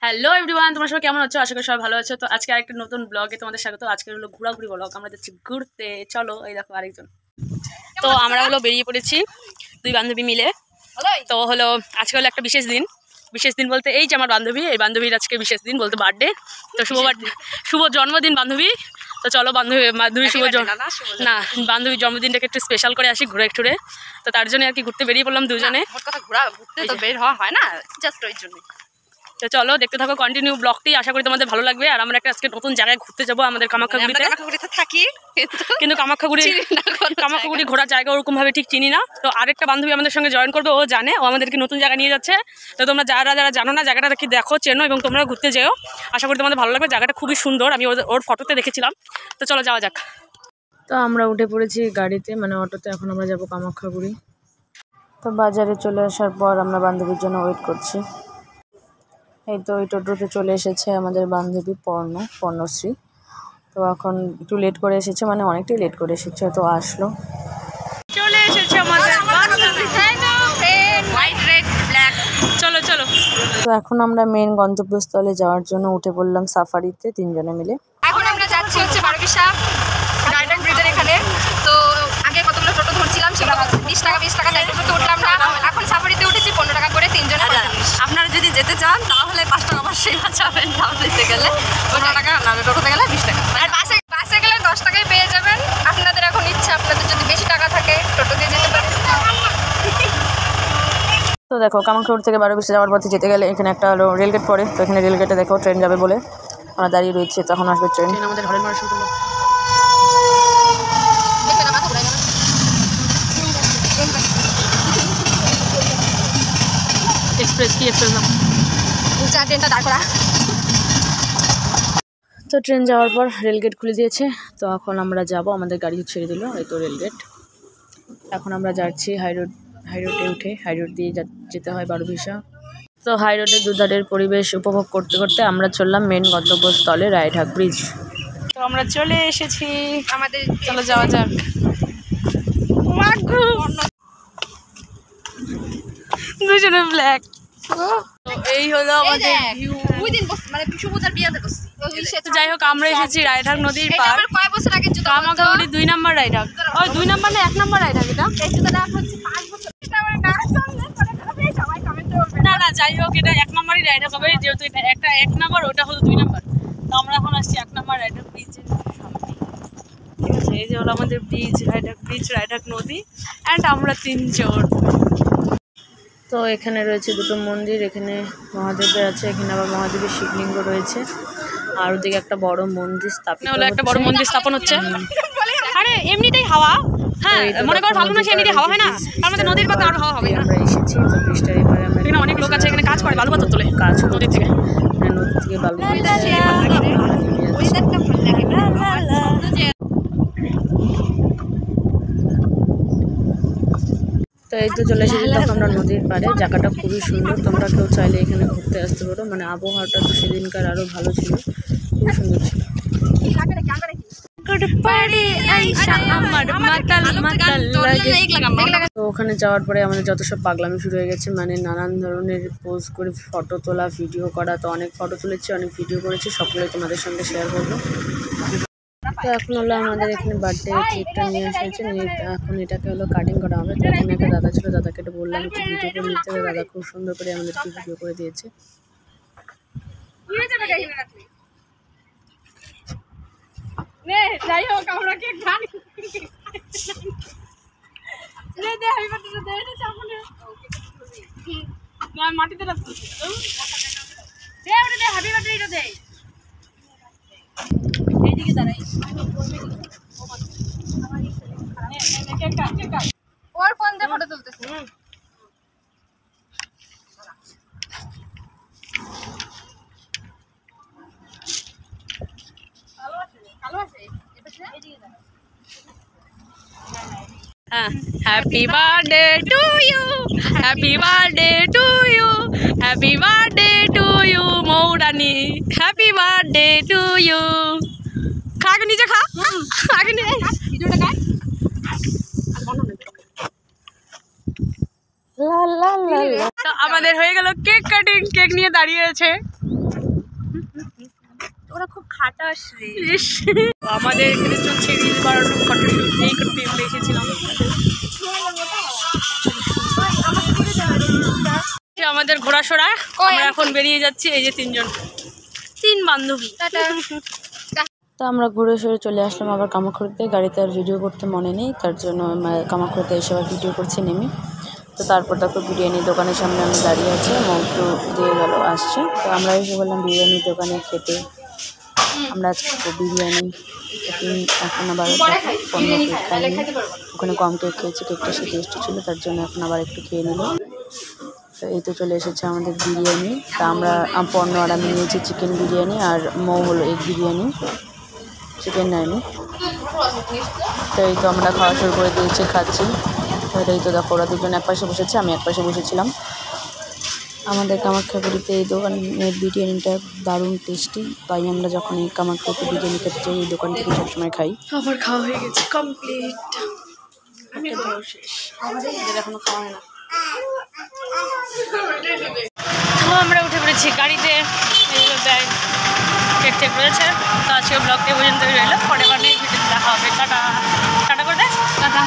Hello everyone, তোমরা সবাই কেমন আছো? আশা করি সবাই ভালো আছো। তো আজকে আরেকটা নতুন ব্লগে তোমাদের স্বাগত। আজকে হলো ঘোরাঘুরি ব্লগ। আমরা যাচ্ছি ঘুরতে। চলো, এই দেখো আরেকজন। তো আমরা হলো বেরিয়ে পড়েছি দুই বান্ধবী মিলে। তো হলো আজকে হলো একটা বিশেষ দিন বলতে এই যে আমার বান্ধবী, এই বান্ধবীর আজকে বিশেষ দিন বলতে বার্থডে। তো শুভ জন্মদিন বান্ধবী। তো চলো বান্ধবী শুভ না বান্ধবীর জন্মদিনটাকে একটু স্পেশাল করে আসি ঘুরে টুরে। তো তার জন্য আর কি ঘুরতে বেরিয়ে পড়লাম দুজনে। ঘুরতে তো বের হওয়া হয় না, জাস্ট ওই জন্যই। তো চলো দেখতে থাকো কন্টিনিউ ব্লগটি, আশা করি তোমাদের ভালো লাগবে। আর আমরা একটা আজকে নতুন জায়গায় ঘুরতে যাবো, আমাদের কামাখ্যাগুড়িতে থাকি, কিন্তু কামাখ্যাগুড়ি ঘোরার জায়গা ওরকম ভাবে ঠিক চিনি না। তো আরেকটা বান্ধবী আমাদের সঙ্গে জয়েন করবে, ও জানে, ও আমাদেরকে নতুন জায়গা নিয়ে যাচ্ছে। তো তোমরা যারা জানো না জায়গাটা কি দেখো, চেনো এবং তোমরা ঘুরতে যেও। আশা করি তোমাদের ভালো লাগবে, জায়গাটা খুবই সুন্দর, আমি ওর ফটোতে দেখেছিলাম। তো চলো যাওয়া যাক। তো আমরা উঠে পড়েছি গাড়িতে, মানে অটোতে। এখন আমরা যাবো কামাখ্যাগুড়ি। তো বাজারে চলে আসার পর আমরা বান্ধবীর জন্য ওয়েট করছি। এই তো ওই টোটোতে চলে এসেছে আমাদের বান্ধবী পর্ণশ্রী। তো এখন একটু লেট করে এসেছে, মানে অনেকটাই লেট করে এসেছে। তো আসলো, চলে এসেছে আমাদের চলো চলো। তো এখন আমরা মেন গন্তব্যস্থলে যাওয়ার জন্য উঠে পড়লাম সাফারিতে তিনজনে মিলে। এখন আমরা যাচ্ছি হচ্ছে বারবিশা ডায়মন্ড ব্রিজের এখানে। তো আগে কতগুলো টোটো ধরছিলাম, সেগুলো হচ্ছে 20 টাকা তাই টোটোতে উঠলাম না। এখন সাফারিতে উঠেছি 15 টাকা করে তিনজনে। আপনারা যদি যেতে চান তাহলে 5 টাকা অবশ্যই বাঁচাবেন, সাফারিতে গেলে 15 টাকা, না টোটোতে গেলে 20 টাকা। আর বাসে গেলে 10 টাকায় পেয়ে যাবেন। আপনাদের এখন ইচ্ছা, আপনাদের যদি বেশি টাকা থাকে টোটো দিয়ে যেতে পারেন। তো দেখো কামাখ্যাগুড়ি থেকে বারবিশা যাওয়ার পথে যেতে গেলে এখানে একটা হলো রেলগেট পড়ে। তো এখানে রেলগেটে দেখো ট্রেন যাবে বলে আমরা দাঁড়িয়ে রয়েছি। তখন আসবে ট্রেন। আমাদের ঘরের মানুষ এক্সপ্রেস না ট্রেনটা দাঁড় করা। তো ট্রেন যাওয়ার পর রেলগেট খুলে দিয়েছে। তো এখন আমরা যাব, আমাদের গাড়ি ছেড়ে দিল। এই তো রেলগেট। এখন আমরা যাচ্ছি হাইরোডে উঠে। হাইরোড দিয়ে যেতে হয় বারবিশা। তো হাইরোডের দুধারের পরিবেশ উপভোগ করতে করতে আমরা চললাম মেন গন্তব্যস্থলে রায়ঢাক ব্রিজ। তো আমরা চলে এসেছি আমাদের, চলো যাওয়া যাক। দুজনে ব্ল্যাক। এই হলো আমাদের ভিউ। মানে সুভদ্রার বিয়েতে বসছি। যাই হোক, আমরা এসেছি রায়ঢাক নদীর পার। কয় বছর আগে কামাখ্যাগুড়ি 2 নম্বর রায়ঢাক। ওই 2 নম্বর না 1 নম্বর রায়ঢাক এটা? এই জুতোটা হচ্ছে 5 বছর। না যাই হোক, এটা 1 নম্বরই রায়ঢাক হবে, যেহেতু এটা একটা 1 নম্বর, ওটা হলো 2 নম্বর। তো আমরা এখন আসছি 1 নম্বর রায়ঢাক ব্রিজের সামনে। ঠিক আছে, এই যে হলো আমাদের ব্রিজ, রায়ঢাক নদী। অ্যান্ড আমরা 3 জন। তো এখানে রয়েছে দুটো মন্দির। এখানে মহাদেবের আছে, এখানে আবার মহাদেবের শিবলিঙ্গ রয়েছে। আর ওদিকে একটা বড় মন্দির স্থাপন হলো, একটা বড় মন্দির স্থাপন হচ্ছে। আরে এমনিতেই হাওয়া, হ্যাঁ মনে করো ফাল্গুন মাসে এমনিতেই হাওয়া হয় না, আমাদের নদীর পাতা আর হাওয়া হবে না। আমরা এসেছি তো ব্রিজটার এবারে আমরা এখানে অনেক লোক আছে, এখানে কাজ করে, বালু পাথর তোলে কাজ নদীর থেকে। নদী থেকে বালু তো এই তো চলে এসেছি তখন আমরা নদীর পাড়ে। জায়গাটা খুবই সুন্দর, তোমরা কেউ চাইলে এখানে ঘুরতে আসতে পারো। মানে আবহাওয়াটা তো সেদিনকার আরও ভালো ছিল, খুবই সুন্দর ছিল। তো ওখানে যাওয়ার পরে আমাদের যত সব পাগলামি শুরু হয়ে গেছে, মানে নানান ধরনের পোজ করে ফটো তোলা, ভিডিও করা। তো অনেক ফটো তুলেছি, অনেক ভিডিও করেছি, সবগুলোই তোমাদের সঙ্গে শেয়ার করবো। তো এখন হলো আমাদের এখানে বার্থডে কেকটা নিয়ে এসেছে। এখন এটাকে হলো কাটিং করা হবে। তো এখানে একটা দাদা ছিল, দাদাকে এটা বললাম একটু ভিডিও করে নিতে হবে। দাদা খুব সুন্দর করে আমাদেরকে ভিডিও করে দিয়েছে। যাই হোক, আমরা কেক খাই। মাটিতে ওর ফোন দিয়ে ফটো তুলতেছে। Happy birthday to you, happy birthday to you, happy birthday to you Mourani, happy birthday to you. খা, আগে নিজে খা, আগে নিজে ভিডিওটা খা। আমাদের হয়ে গেল কেক কাটিং। কেক নিয়ে দাঁড়িয়ে আছে ওরা খুব খাটাস রে। আমাদের এখানে চলছে রিল বানানো ফটোশুট, এই করতে আমরা এসেছিলাম। আমাদের ঘোরাসোরা, আমরা এখন বেরিয়ে যাচ্ছি। এই যে তিন বান্ধবী। তো আমরা ঘুরে সরে চলে আসলাম আবার কামাখ্যাতে। গাড়িতে আর ভিডিও করতে মনে নেই, তার জন্য কামাখ্যাতে এসে আবার ভিডিও করছি নেমে। তো তারপর দেখো বিরিয়ানির দোকানের সামনে আমি দাঁড়িয়ে আছি, একটু দিয়ে গেল আসছে। তো আমরা এসে বললাম বিরিয়ানির দোকানে খেতে। আমরা আজকে বিরিয়ানি এখন আবার 15 কেক খাইনি, ওখানে কম কেক খেয়েছি, কেকটা সে টেস্টি ছিল, তার জন্য এখন আবার একটু খেয়ে নিল। তো এই তো চলে এসেছে আমাদের বিরিয়ানি। তা আমরা 15 আর আমি নিয়েছি চিকেন বিরিয়ানি, আর মৌ হলো এগ বিরিয়ানি, চিকেন নেয়নি। তো এই তো আমরা খাওয়া শুরু করে দিয়েছি, খাচ্ছি। তো এই তো দেখো ওরা দুজন এক পাশে বসেছে, আমি এক পাশে বসেছিলাম। আমাদের কামাখ্যাগুড়িতে এই দোকানের বিরিয়ানিটা দারুণ টেস্টি, তাই আমরা যখন এই কামাখ্যাতে বিরিয়ানি খেতে চাই এই দোকান থেকে সবসময় খাই। আমার খাওয়া হয়ে গেছে কমপ্লিট, শেষ, এখনো খাওয়া হয় না। তো আমরা উঠে পড়েছি গাড়িতে, এইগুলো দেয় কেক টেক রয়েছে। তো আজকে ব্লগটি পর্যন্ত রইল, পরে মানে ভিডিও দেখা হবে। টাটা টাটা করে দেয়, টাটা।